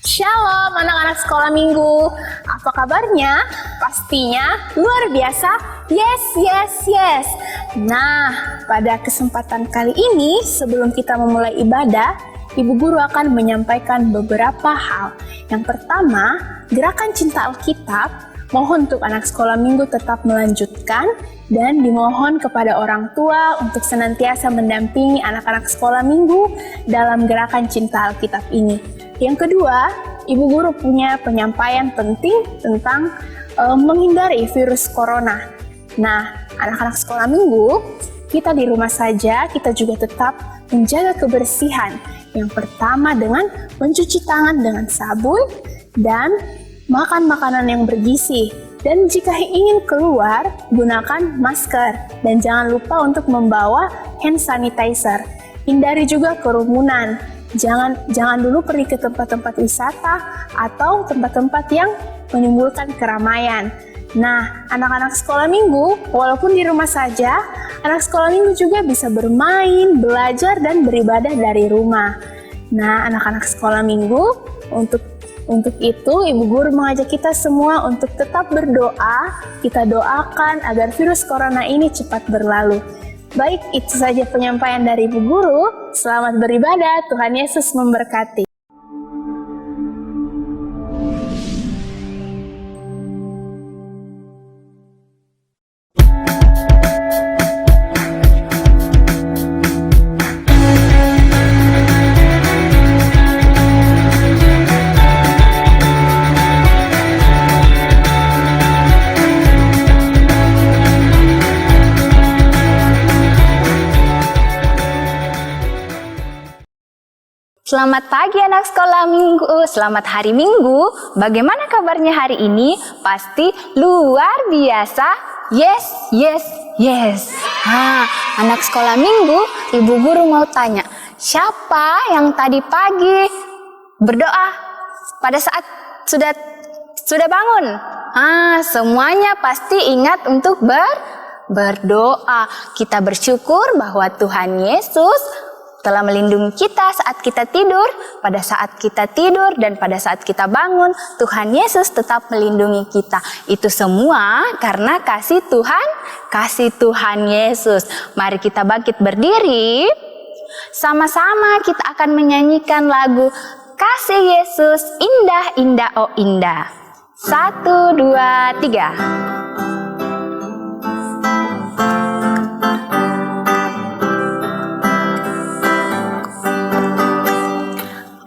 Shalom anak-anak sekolah minggu. Apa kabarnya? Pastinya luar biasa. Yes. Nah, pada kesempatan kali ini sebelum kita memulai ibadah, Ibu Guru akan menyampaikan beberapa hal. Yang pertama, gerakan cinta Alkitab. Mohon untuk anak sekolah minggu tetap melanjutkan dan dimohon kepada orang tua untuk senantiasa mendampingi anak-anak sekolah minggu dalam gerakan cinta Alkitab ini. Yang kedua, Ibu Guru punya penyampaian penting tentang menghindari virus corona. Nah, anak-anak sekolah minggu, kita di rumah saja, kita juga tetap menjaga kebersihan. Yang pertama dengan mencuci tangan dengan sabun dan makan makanan yang bergizi. Dan jika ingin keluar, gunakan masker. Dan jangan lupa untuk membawa hand sanitizer. Hindari juga kerumunan. Jangan dulu pergi ke tempat-tempat wisata atau tempat-tempat yang menimbulkan keramaian. Nah, anak-anak sekolah minggu, walaupun di rumah saja, anak sekolah minggu juga bisa bermain, belajar, dan beribadah dari rumah. Nah, anak-anak sekolah minggu, untuk itu, Ibu Guru mengajak kita semua untuk tetap berdoa. Kita doakan agar virus corona ini cepat berlalu. Baik, itu saja penyampaian dari Ibu Guru. Selamat beribadah, Tuhan Yesus memberkati. Selamat pagi anak sekolah minggu, selamat hari Minggu. Bagaimana kabarnya hari ini? Pasti luar biasa. Yes. Anak sekolah minggu, Ibu Guru mau tanya, siapa yang tadi pagi berdoa pada saat sudah bangun? Semuanya pasti ingat untuk berdoa. Kita bersyukur bahwa Tuhan Yesus telah melindungi kita saat kita tidur, pada saat kita tidur, dan pada saat kita bangun. Tuhan Yesus tetap melindungi kita. Itu semua karena kasih Tuhan Yesus. Mari kita bangkit berdiri. Sama-sama kita akan menyanyikan lagu Kasih Yesus Indah Indah Oh Indah. 1, 2, 3.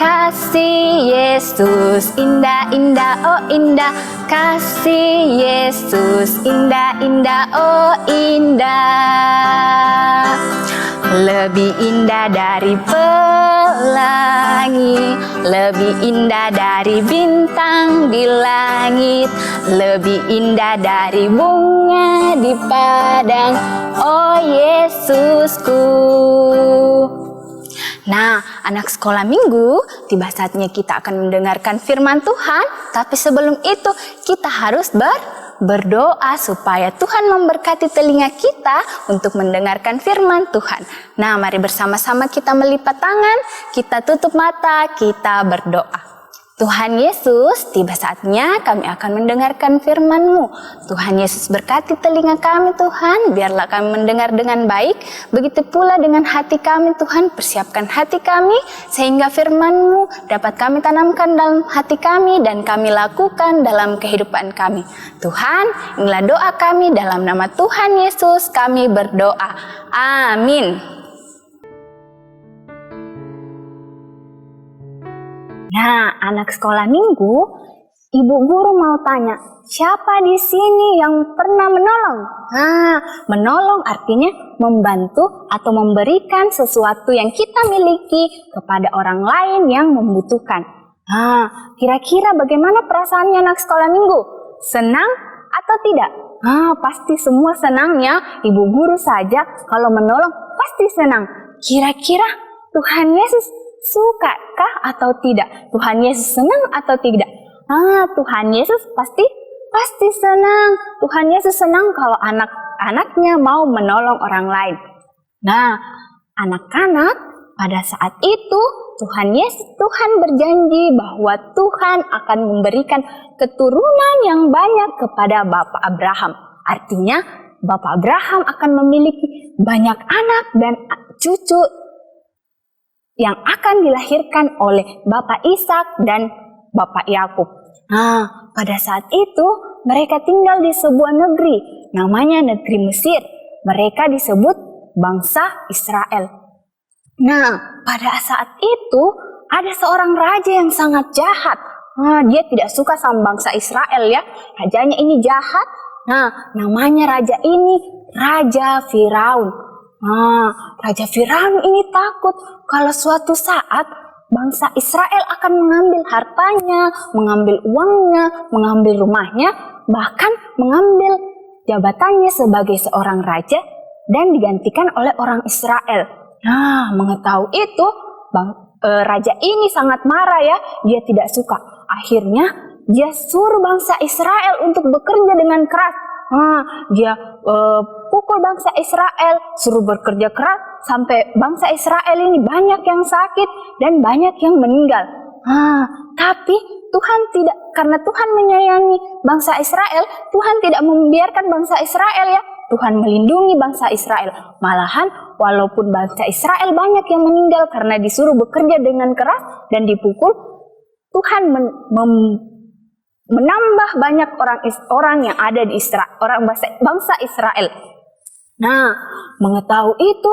Kasih Yesus indah indah oh indah, kasih Yesus indah indah oh indah. Lebih indah dari pelangi, lebih indah dari bintang di langit, lebih indah dari bunga di padang, oh Yesusku. Nah, anak sekolah minggu, tiba saatnya kita akan mendengarkan firman Tuhan. Tapi sebelum itu, kita harus berdoa supaya Tuhan memberkati telinga kita untuk mendengarkan firman Tuhan. Nah, mari bersama-sama kita melipat tangan, kita tutup mata, kita berdoa. Tuhan Yesus, tiba saatnya kami akan mendengarkan firman-Mu. Tuhan Yesus berkati telinga kami Tuhan, biarlah kami mendengar dengan baik. Begitu pula dengan hati kami Tuhan, persiapkan hati kami sehingga firman-Mu dapat kami tanamkan dalam hati kami dan kami lakukan dalam kehidupan kami. Tuhan, inilah doa kami dalam nama Tuhan Yesus kami berdoa. Amin. Nah, anak sekolah minggu, Ibu Guru mau tanya, siapa di sini yang pernah menolong? Menolong artinya membantu atau memberikan sesuatu yang kita miliki kepada orang lain yang membutuhkan. Kira-kira bagaimana perasaannya anak sekolah minggu? Senang atau tidak? Pasti semua senangnya. Ibu Guru saja kalau menolong pasti senang. Kira-kira Tuhan Yesus sukakah atau tidak? Tuhan Yesus senang atau tidak? Tuhan Yesus pasti senang. Tuhan Yesus senang kalau anak-anaknya mau menolong orang lain. Nah, anak-anak pada saat itu Tuhan berjanji bahwa Tuhan akan memberikan keturunan yang banyak kepada Bapak Abraham. Artinya Bapak Abraham akan memiliki banyak anak dan cucu yang akan dilahirkan oleh Bapak Ishak dan Bapak Yakub. Nah, pada saat itu mereka tinggal di sebuah negeri, namanya negeri Mesir. Mereka disebut bangsa Israel. Nah, pada saat itu ada seorang raja yang sangat jahat. Nah, dia tidak suka sama bangsa Israel ya. Rajanya ini jahat. Nah, namanya raja ini Raja Firaun. Nah, Raja Firaun ini takut kalau suatu saat bangsa Israel akan mengambil hartanya, mengambil uangnya, mengambil rumahnya, bahkan mengambil jabatannya sebagai seorang raja dan digantikan oleh orang Israel. Nah, mengetahui itu, raja ini sangat marah ya, dia tidak suka. Akhirnya, dia suruh bangsa Israel untuk bekerja dengan keras. Nah, dia pukul bangsa Israel, suruh bekerja keras, sampai bangsa Israel ini banyak yang sakit dan banyak yang meninggal. Nah, tapi Tuhan tidak, karena Tuhan menyayangi bangsa Israel, Tuhan tidak membiarkan bangsa Israel ya. Tuhan melindungi bangsa Israel. Malahan walaupun bangsa Israel banyak yang meninggal karena disuruh bekerja dengan keras dan dipukul, Tuhan menambah banyak orang yang ada di Israel, orang bangsa Israel. Nah, mengetahui itu,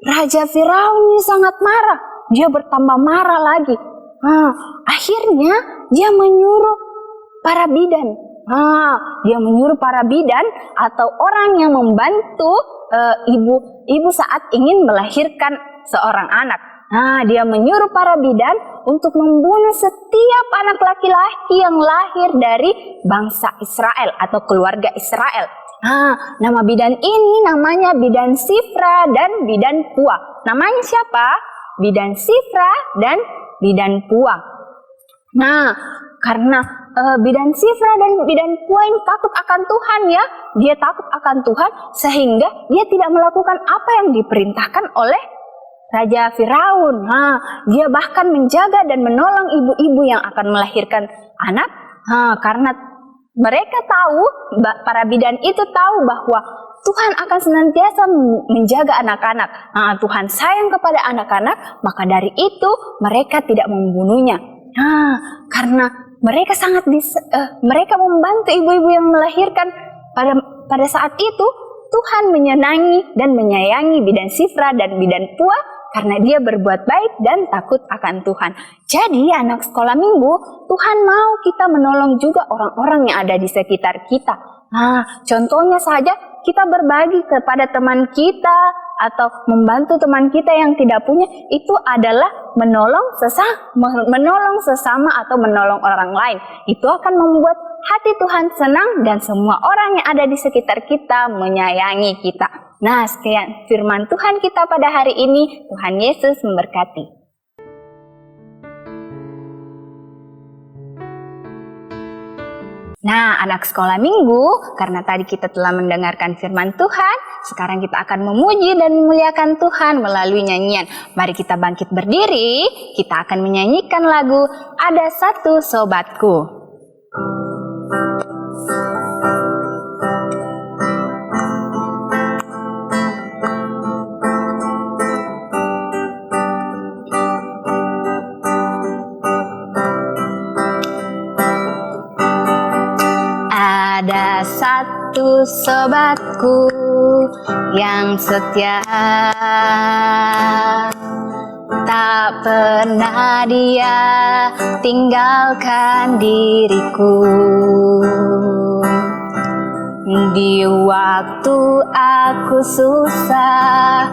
Raja Firaun ini sangat marah. Dia bertambah marah lagi. Nah, akhirnya dia menyuruh para bidan. Dia menyuruh para bidan atau orang yang membantu ibu saat ingin melahirkan seorang anak. Nah, dia menyuruh para bidan untuk membunuh setiap anak laki-laki yang lahir dari bangsa Israel atau keluarga Israel. Nah, nama bidan ini namanya bidan Sifra dan bidan Pua. Namanya siapa? Bidan Sifra dan bidan Pua. Nah, karena bidan Sifra dan bidan Pua ini takut akan Tuhan ya. Dia takut akan Tuhan sehingga dia tidak melakukan apa yang diperintahkan oleh Raja Firaun. Nah, dia bahkan menjaga dan menolong ibu-ibu yang akan melahirkan anak. Karena mereka tahu, para bidan itu tahu bahwa Tuhan akan senantiasa menjaga anak-anak. Nah, Tuhan sayang kepada anak-anak, maka dari itu mereka tidak membunuhnya. Nah, karena mereka mereka membantu ibu-ibu yang melahirkan pada saat itu, Tuhan menyenangi dan menyayangi bidan Sifra dan bidan Pua karena dia berbuat baik dan takut akan Tuhan. Jadi anak sekolah minggu, Tuhan mau kita menolong juga orang-orang yang ada di sekitar kita. Nah, contohnya saja kita berbagi kepada teman kita atau membantu teman kita yang tidak punya, itu adalah menolong sesama atau menolong orang lain. Itu akan membuat hati Tuhan senang dan semua orang yang ada di sekitar kita menyayangi kita. Nah, sekian firman Tuhan kita pada hari ini. Tuhan Yesus memberkati. Nah, anak sekolah minggu, karena tadi kita telah mendengarkan firman Tuhan, sekarang kita akan memuji dan memuliakan Tuhan melalui nyanyian. Mari kita bangkit berdiri, kita akan menyanyikan lagu Ada Satu Sobatku. Ada satu sobatku yang setia, tak pernah dia tinggalkan diriku. Di waktu aku susah,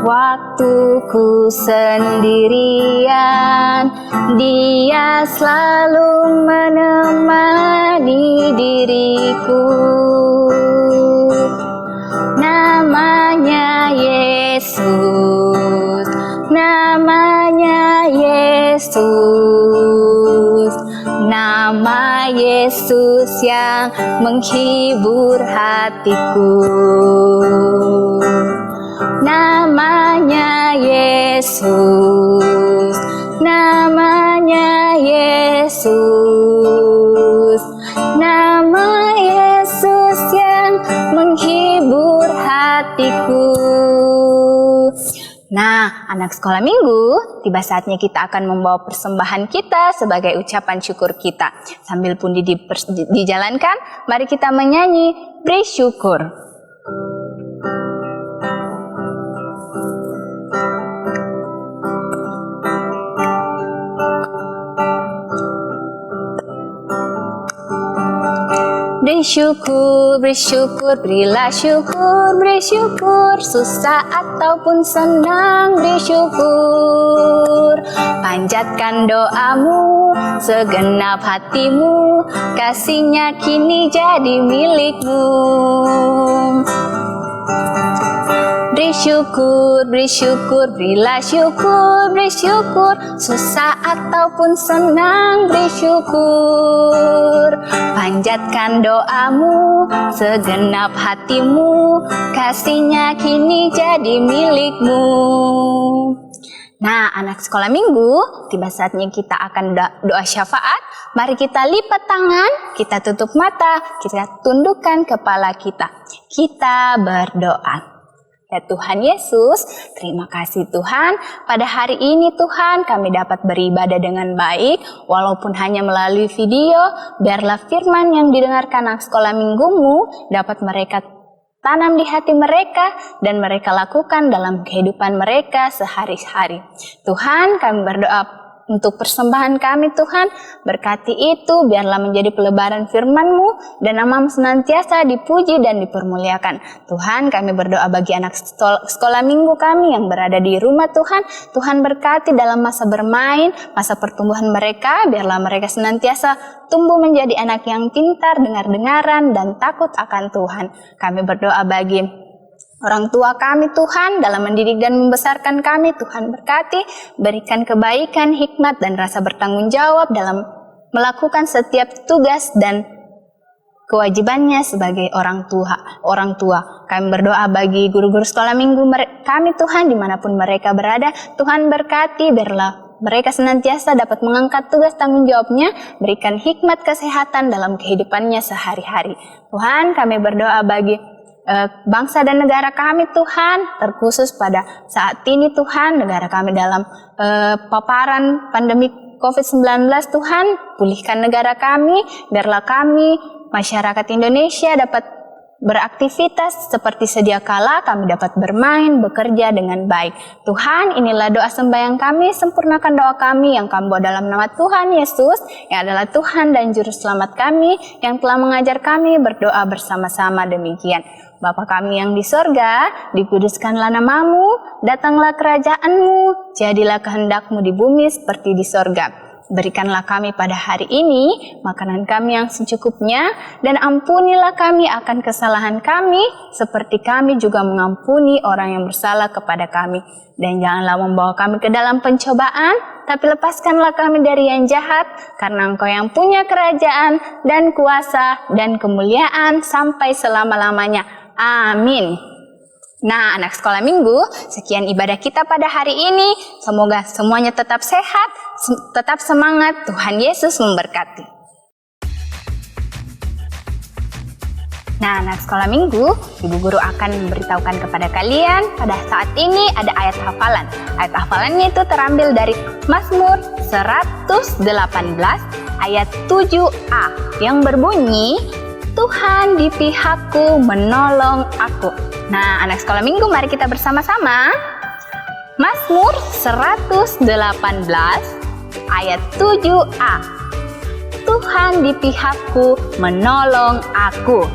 waktuku sendirian, dia selalu menemani diriku. Namanya Yesus, namanya Yesus, nama Yesus yang menghibur hatiku. Namanya Yesus, Yesus. Nama Yesus yang menghibur hatiku. Nah, anak sekolah minggu, tiba saatnya kita akan membawa persembahan kita sebagai ucapan syukur kita. Sambil pun dijalankan, mari kita menyanyi Beri Syukur. Beri syukur, beri syukur, berilah syukur, beri syukur, susah ataupun senang, beri syukur. Panjatkan doamu, segenap hatimu, kasihnya kini jadi milikmu. Beri syukur, berilah syukur, beri syukur, susah ataupun senang, beri syukur. Panjatkan doamu, segenap hatimu, kasihnya kini jadi milikmu. Nah, anak sekolah minggu, tiba saatnya kita akan doa syafaat. Mari kita lipat tangan, kita tutup mata, kita tundukkan kepala kita. Kita berdoa. Ya Tuhan Yesus, terima kasih Tuhan. Pada hari ini Tuhan kami dapat beribadah dengan baik. Walaupun hanya melalui video, biarlah firman yang didengarkan anak sekolah minggumu dapat mereka tanam di hati mereka dan mereka lakukan dalam kehidupan mereka sehari-hari. Tuhan, kami berdoa untuk persembahan kami Tuhan, berkati itu biarlah menjadi pelebaran firman-Mu dan nama-Mu senantiasa dipuji dan dipermuliakan. Tuhan, kami berdoa bagi anak sekolah minggu kami yang berada di rumah Tuhan. Tuhan berkati dalam masa bermain, masa pertumbuhan mereka, biarlah mereka senantiasa tumbuh menjadi anak yang pintar, dengar-dengaran dan takut akan Tuhan. Kami berdoa bagi orang tua kami Tuhan dalam mendidik dan membesarkan kami. Tuhan berkati, berikan kebaikan, hikmat dan rasa bertanggung jawab dalam melakukan setiap tugas dan kewajibannya sebagai orang tua. Kami berdoa bagi guru-guru sekolah minggu kami Tuhan dimanapun mereka berada. Tuhan berkati, biarlah mereka senantiasa dapat mengangkat tugas tanggung jawabnya, berikan hikmat kesehatan dalam kehidupannya sehari-hari. Tuhan, kami berdoa bagi bangsa dan negara kami Tuhan, terkhusus pada saat ini Tuhan, negara kami dalam paparan pandemi COVID-19 Tuhan, pulihkan negara kami, biarlah kami masyarakat Indonesia dapat beraktivitas seperti sedia kala, kami dapat bermain, bekerja dengan baik. Tuhan, inilah doa sembahyang kami, sempurnakan doa kami yang kami bawa dalam nama Tuhan Yesus, yang adalah Tuhan dan Juru Selamat kami, yang telah mengajar kami berdoa bersama-sama demikian. Bapa kami yang di sorga, dikuduskanlah nama-Mu, datanglah kerajaan-Mu, jadilah kehendak-Mu di bumi seperti di sorga. Berikanlah kami pada hari ini makanan kami yang secukupnya, dan ampunilah kami akan kesalahan kami, seperti kami juga mengampuni orang yang bersalah kepada kami. Dan janganlah membawa kami ke dalam pencobaan, tapi lepaskanlah kami dari yang jahat, karena Engkau yang punya kerajaan dan kuasa dan kemuliaan sampai selama-lamanya. Amin. Nah, anak sekolah minggu, sekian ibadah kita pada hari ini. Semoga semuanya tetap sehat, tetap semangat. Tuhan Yesus memberkati. Nah, anak sekolah minggu, Ibu Guru akan memberitahukan kepada kalian pada saat ini ada ayat hafalan. Ayat hafalannya itu terambil dari Mazmur 118 ayat 7a yang berbunyi, Tuhan di pihakku menolong aku. Nah, anak sekolah minggu, mari kita bersama-sama. Mazmur 118 ayat 7a. Tuhan di pihakku menolong aku.